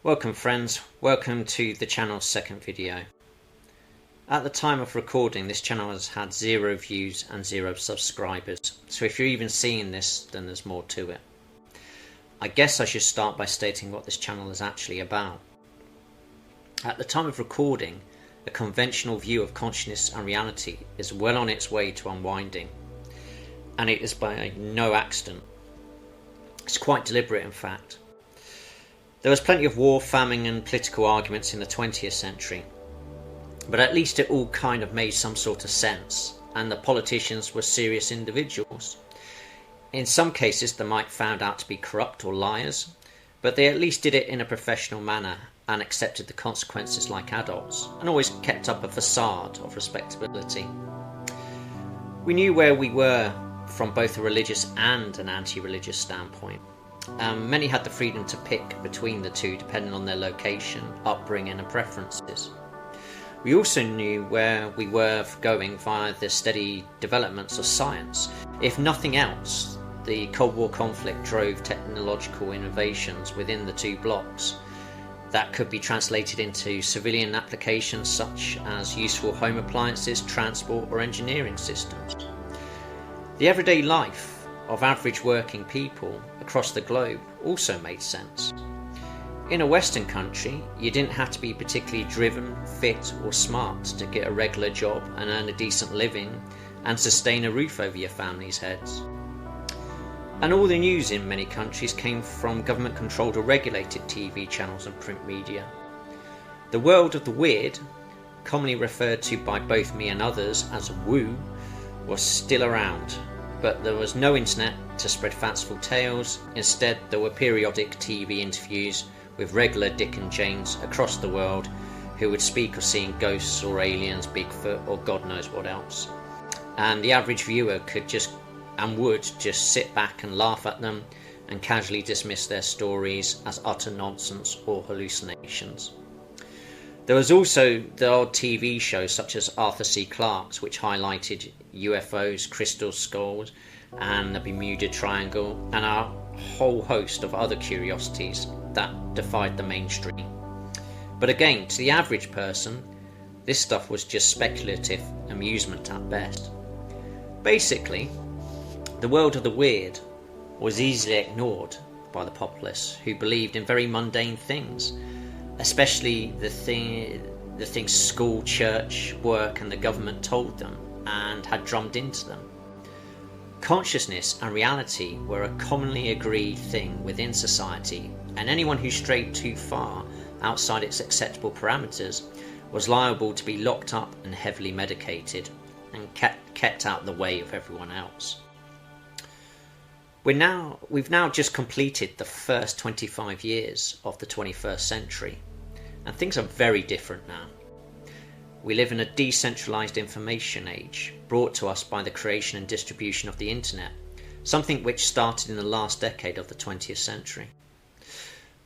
Welcome friends, welcome to the channel's second video. At the time of recording, this channel has had 0 views and 0 subscribers, so if you're even seeing this, then there's more to it. I guess I should start by stating what this channel is actually about. At the time of recording, a conventional view of consciousness and reality is well on its way to unwinding, and it is by no accident. It's quite deliberate, in fact. There was plenty of war, famine and political arguments in the 20th century, but at least it all kind of made some sort of sense, and the politicians were serious individuals. In some cases they might found out to be corrupt or liars, but they at least did it in a professional manner and accepted the consequences like adults, and always kept up a facade of respectability. We knew where we were from both a religious and an anti-religious standpoint. Many had the freedom to pick between the two depending on their location, upbringing and preferences. We also knew where we were going via the steady developments of science. If nothing else, the Cold War conflict drove technological innovations within the two blocs that could be translated into civilian applications such as useful home appliances, transport or engineering systems. The everyday life of average working people across the globe also made sense. In a Western country, you didn't have to be particularly driven, fit or smart to get a regular job and earn a decent living and sustain a roof over your family's heads. And all the news in many countries came from government controlled or regulated TV channels and print media. The world of the weird, commonly referred to by both me and others as woo, was still around. But there was no internet to spread fanciful tales. Instead, there were periodic TV interviews with regular Dick and Janes across the world who would speak of seeing ghosts or aliens, Bigfoot or God knows what else. And the average viewer would just sit back and laugh at them and casually dismiss their stories as utter nonsense or hallucinations. There was also the odd TV shows such as Arthur C. Clarke's, which highlighted UFOs, crystal skulls and the Bermuda Triangle and a whole host of other curiosities that defied the mainstream. But again, to the average person, this stuff was just speculative amusement at best. Basically, the world of the weird was easily ignored by the populace who believed in very mundane things, especially the things school, church, work and the government told them and had drummed into them. Consciousness and reality were a commonly agreed thing within society, and anyone who strayed too far outside its acceptable parameters was liable to be locked up and heavily medicated and kept out of the way of everyone else. We've now just completed the first 25 years of the 21st century, and things are very different now. We live in a decentralized information age, brought to us by the creation and distribution of the internet, something which started in the last decade of the 20th century.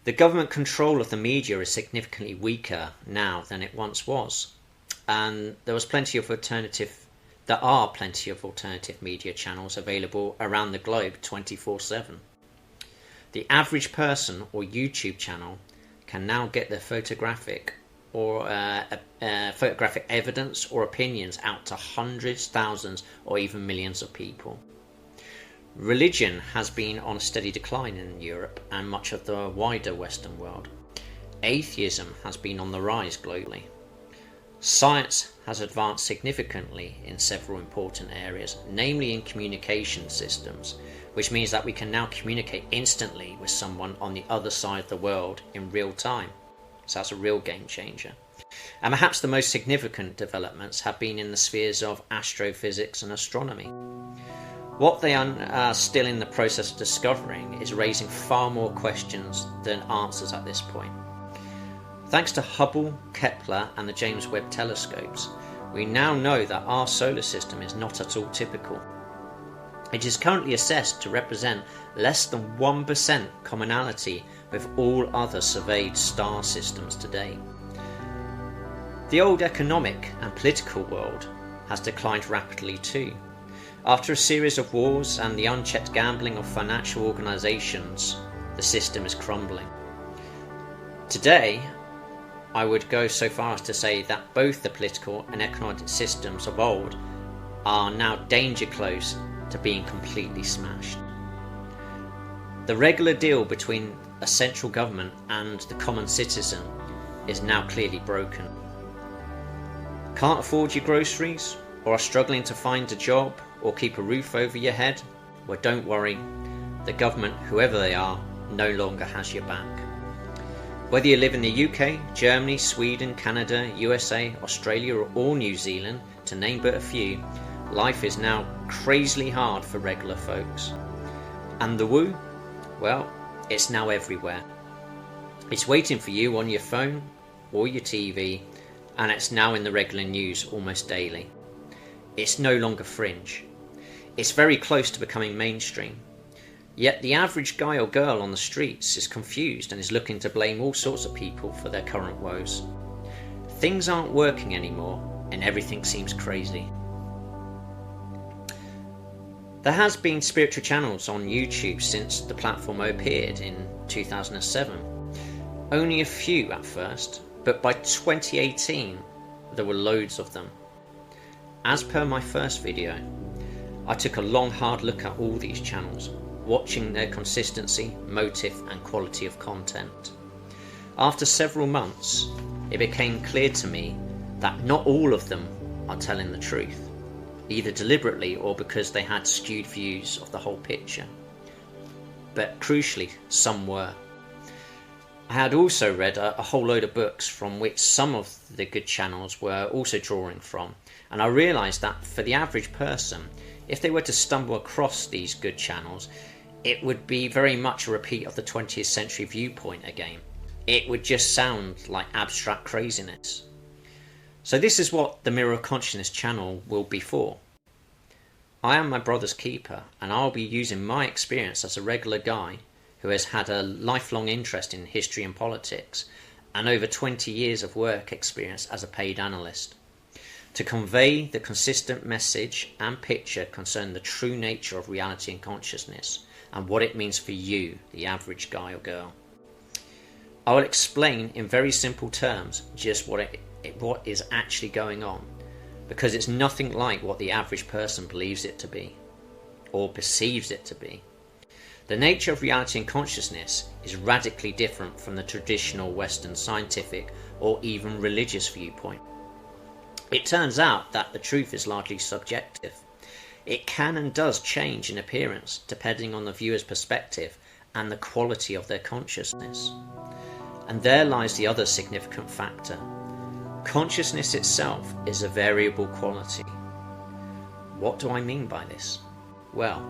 The government control of the media is significantly weaker now than it once was, and there are plenty of alternative media channels available around the globe 24/7. The average person or YouTube channel can now get their photographic evidence or opinions out to hundreds, thousands or even millions of people. Religion has been on a steady decline in Europe and much of the wider Western world. Atheism has been on the rise globally. Science has advanced significantly in several important areas, namely in communication systems, which means that we can now communicate instantly with someone on the other side of the world in real time. So that's a real game changer. And perhaps the most significant developments have been in the spheres of astrophysics and astronomy. What they are still in the process of discovering is raising far more questions than answers at this point. Thanks to Hubble, Kepler and the James Webb telescopes, we now know that our solar system is not at all typical. It is currently assessed to represent less than 1% commonality with all other surveyed star systems today. The old economic and political world has declined rapidly too. After a series of wars and the unchecked gambling of financial organisations, the system is crumbling. Today, I would go so far as to say that both the political and economic systems of old are now danger close to being completely smashed. The regular deal between a central government and the common citizen is now clearly broken. Can't afford your groceries, or are struggling to find a job or keep a roof over your head? Well, don't worry, the government, whoever they are, no longer has your back. Whether you live in the UK, Germany, Sweden, Canada, USA, Australia or New Zealand, to name but a few, life is now crazily hard for regular folks. And the woo? Well, it's now everywhere. It's waiting for you on your phone or your TV, and it's now in the regular news almost daily. It's no longer fringe. It's very close to becoming mainstream. Yet the average guy or girl on the streets is confused and is looking to blame all sorts of people for their current woes. Things aren't working anymore and everything seems crazy. There has been spiritual channels on YouTube since the platform appeared in 2007. Only a few at first, but by 2018 there were loads of them. As per my first video, I took a long hard look at all these channels, watching their consistency, motive and quality of content. After several months, it became clear to me that not all of them are telling the truth, either deliberately or because they had skewed views of the whole picture. But crucially, some were. I had also read a whole load of books from which some of the good channels were also drawing from, and I realised that for the average person, if they were to stumble across these good channels, it would be very much a repeat of the 20th century viewpoint again. It would just sound like abstract craziness. So this is what the Mirror of Consciousness channel will be for. I am my brother's keeper, and I'll be using my experience as a regular guy who has had a lifelong interest in history and politics, and over 20 years of work experience as a paid analyst, to convey the consistent message and picture concerning the true nature of reality and consciousness, and what it means for you, the average guy or girl. I will explain in very simple terms just what is actually going on, because it's nothing like what the average person believes it to be, or perceives it to be. The nature of reality and consciousness is radically different from the traditional Western scientific or even religious viewpoint. It turns out that the truth is largely subjective. It can and does change in appearance depending on the viewer's perspective and the quality of their consciousness. And there lies the other significant factor. Consciousness itself is a variable quality. What do I mean by this? Well,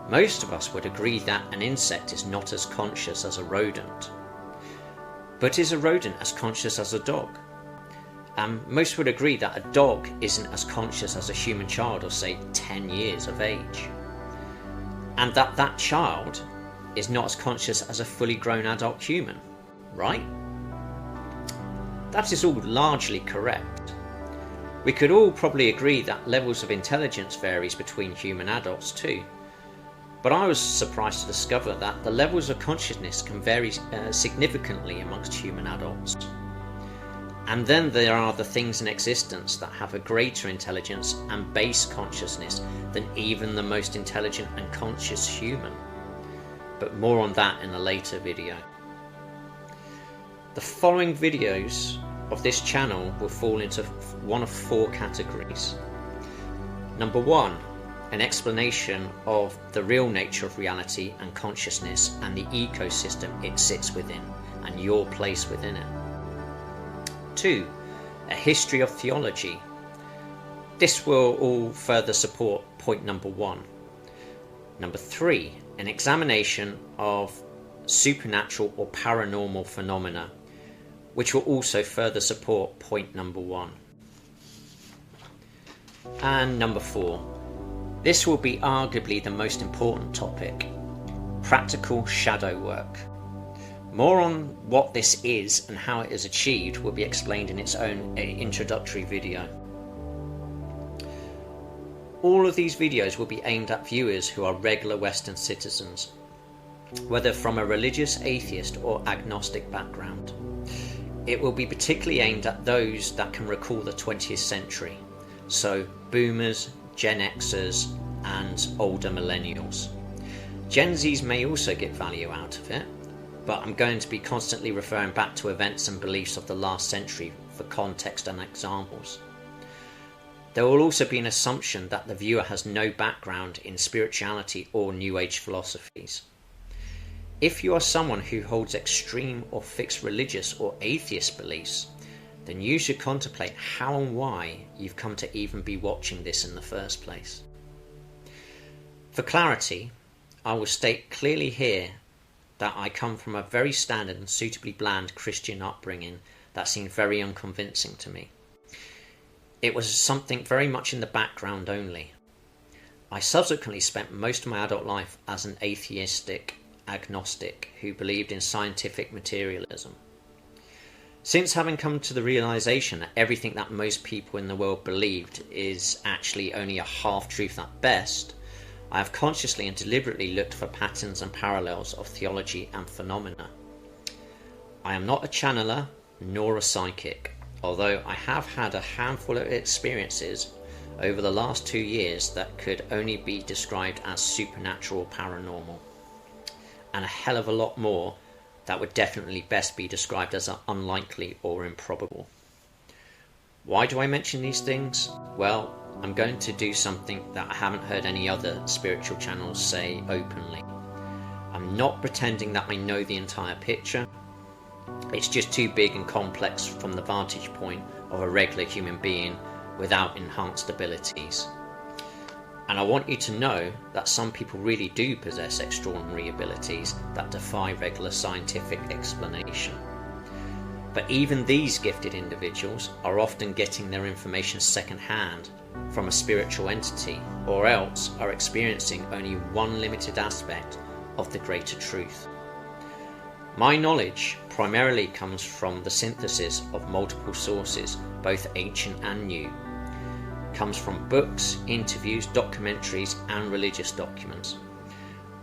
most of us would agree that an insect is not as conscious as a rodent. But is a rodent as conscious as a dog? Most would agree that a dog isn't as conscious as a human child of, say, 10 years of age. And that child is not as conscious as a fully grown adult human, right? That is all largely correct. We could all probably agree that levels of intelligence varies between human adults too. But I was surprised to discover that the levels of consciousness can vary significantly amongst human adults. And then there are the things in existence that have a greater intelligence and base consciousness than even the most intelligent and conscious human. But more on that in a later video. The following videos of this channel will fall into one of four categories. Number one, an explanation of the real nature of reality and consciousness and the ecosystem it sits within and your place within it. 2. A history of theology. This will all further support point number 1. Number 3. An examination of supernatural or paranormal phenomena, which will also further support point number 1. And number 4. This will be arguably the most important topic: practical shadow work. More on what this is and how it is achieved will be explained in its own introductory video. All of these videos will be aimed at viewers who are regular Western citizens. whether from a religious, atheist or agnostic background. It will be particularly aimed at those that can recall the 20th century, so boomers, Gen Xers and older millennials. Gen Zs may also get value out of it, but I'm going to be constantly referring back to events and beliefs of the last century for context and examples. There will also be an assumption that the viewer has no background in spirituality or New Age philosophies. If you are someone who holds extreme or fixed religious or atheist beliefs, then you should contemplate how and why you've come to even be watching this in the first place. For clarity, I will state clearly here that I come from a very standard and suitably bland Christian upbringing that seemed very unconvincing to me. It was something very much in the background only. I subsequently spent most of my adult life as an atheistic agnostic who believed in scientific materialism. Since having come to the realization that everything that most people in the world believed is actually only a half-truth at best, I have consciously and deliberately looked for patterns and parallels of theology and phenomena. I am not a channeler nor a psychic, although I have had a handful of experiences over the last 2 years that could only be described as supernatural or paranormal, and a hell of a lot more that would definitely best be described as unlikely or improbable. Why do I mention these things? Well, I'm going to do something that I haven't heard any other spiritual channels say openly. I'm not pretending that I know the entire picture. It's just too big and complex from the vantage point of a regular human being without enhanced abilities. And I want you to know that some people really do possess extraordinary abilities that defy regular scientific explanation. But even these gifted individuals are often getting their information second-hand from a spiritual entity, or else are experiencing only one limited aspect of the greater truth. My knowledge primarily comes from the synthesis of multiple sources, both ancient and new. It comes from books, interviews, documentaries and religious documents.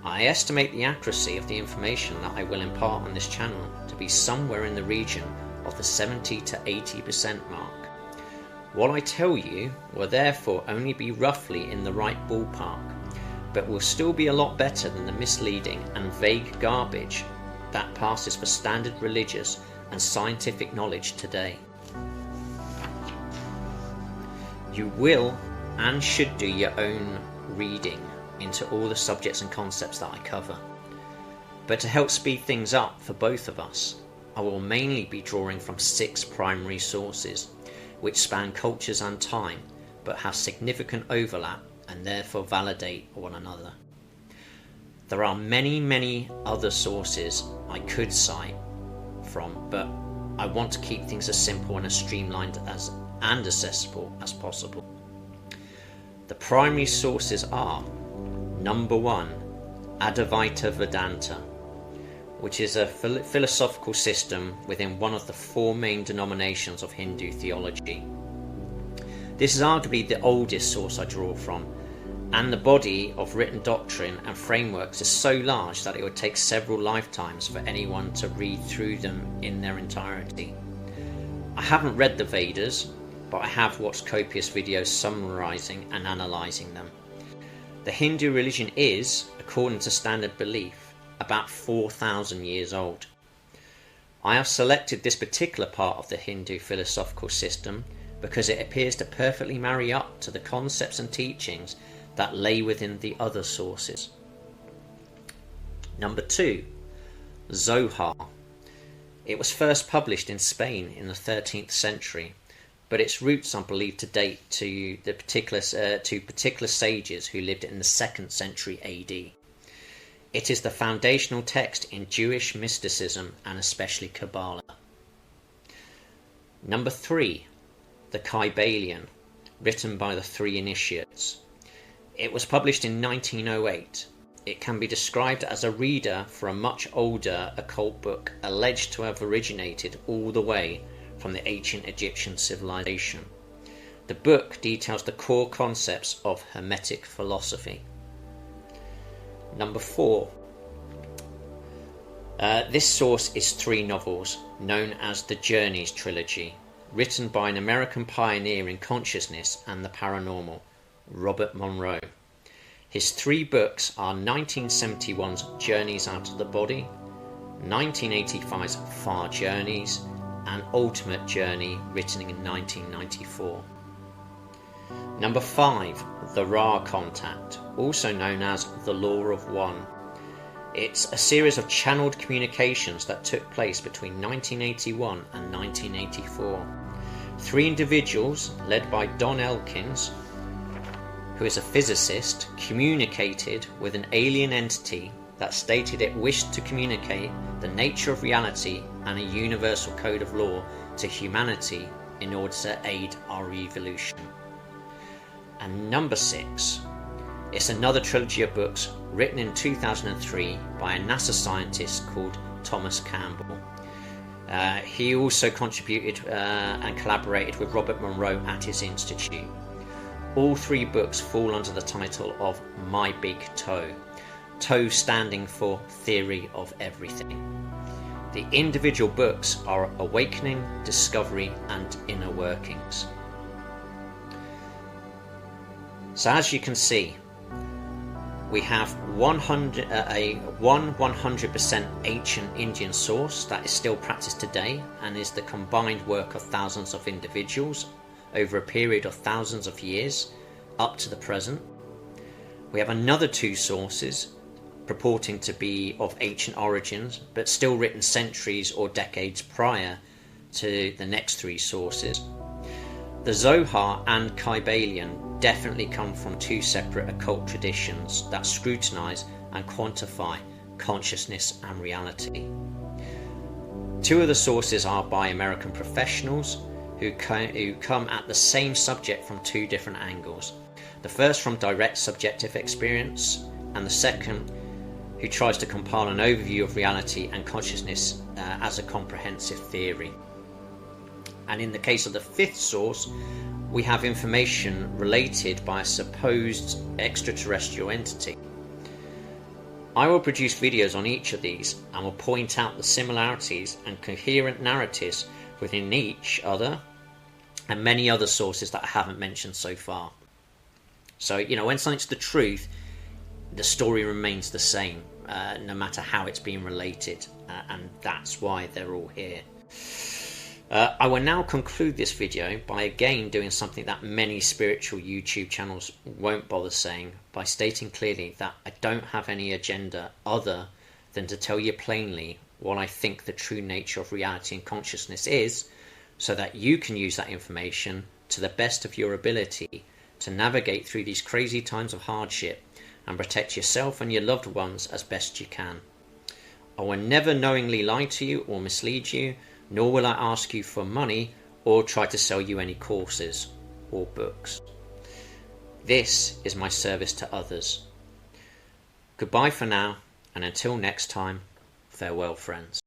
I estimate the accuracy of the information that I will impart on this channel to be somewhere in the region of the 70 to 80% mark. What I tell you will therefore only be roughly in the right ballpark, but will still be a lot better than the misleading and vague garbage that passes for standard religious and scientific knowledge today. You will and should do your own reading into all the subjects and concepts that I cover. But to help speed things up for both of us, I will mainly be drawing from 6 primary sources, which span cultures and time, but have significant overlap and therefore validate one another. There are many other sources I could cite from, but I want to keep things as simple and as streamlined and accessible as possible. The primary sources are: number 1, Advaita Vedanta, which is a philosophical system within one of the 4 main denominations of Hindu theology. This is arguably the oldest source I draw from, and the body of written doctrine and frameworks is so large that it would take several lifetimes for anyone to read through them in their entirety. I haven't read the Vedas, but I have watched copious videos summarizing and analyzing them. The Hindu religion is, according to standard belief, about 4,000 years old. I have selected this particular part of the Hindu philosophical system because it appears to perfectly marry up to the concepts and teachings that lay within the other sources. Number 2, Zohar. It was first published in Spain in the 13th century, but its roots are believed to date to particular sages who lived in the 2nd century AD. It is the foundational text in Jewish mysticism and especially Kabbalah. Number 3, the Kybalion, written by the 3 initiates. It was published in 1908. It can be described as a reader for a much older occult book alleged to have originated all the way from the ancient Egyptian civilization. The book details the core concepts of Hermetic philosophy. Number 4, This source is 3 novels known as the Journeys trilogy, written by an American pioneer in consciousness and the paranormal, Robert Monroe. His 3 books are 1971's Journeys Out of the Body, 1985's Far Journeys, and Ultimate Journey, written in 1994. Number 5, The Ra Contact, also known as The Law of One. It's a series of channeled communications that took place between 1981 and 1984. 3 individuals, led by Don Elkins, who is a physicist, communicated with an alien entity that stated it wished to communicate the nature of reality and a universal code of law to humanity in order to aid our evolution. And number 6, it's another trilogy of books written in 2003 by a NASA scientist called Thomas Campbell. He also contributed and collaborated with Robert Monroe at his institute. All 3 books fall under the title of My Big Toe, TOE standing for Theory of Everything. The individual books are Awakening, Discovery, and Inner Workings. So as you can see, we have a 100% ancient Indian source that is still practiced today and is the combined work of thousands of individuals over a period of thousands of years up to the present. We have another 2 sources purporting to be of ancient origins but still written centuries or decades prior to the next 3 sources. The Zohar and Kybalion definitely come from 2 separate occult traditions that scrutinize and quantify consciousness and reality. 2 of the sources are by American professionals who come at the same subject from 2 different angles. The first from direct subjective experience, and the second who tries to compile an overview of reality and consciousness as a comprehensive theory. And in the case of the 5th source, we have information related by a supposed extraterrestrial entity. I will produce videos on each of these and will point out the similarities and coherent narratives within each other and many other sources that I haven't mentioned so far. So, when something's the truth, the story remains the same, no matter how it's being related, and that's why they're all here. I will now conclude this video by again doing something that many spiritual YouTube channels won't bother saying, by stating clearly that I don't have any agenda other than to tell you plainly what I think the true nature of reality and consciousness is, so that you can use that information to the best of your ability to navigate through these crazy times of hardship and protect yourself and your loved ones as best you can. I will never knowingly lie to you or mislead you, nor will I ask you for money or try to sell you any courses or books. This is my service to others. Goodbye for now, and until next time, farewell friends.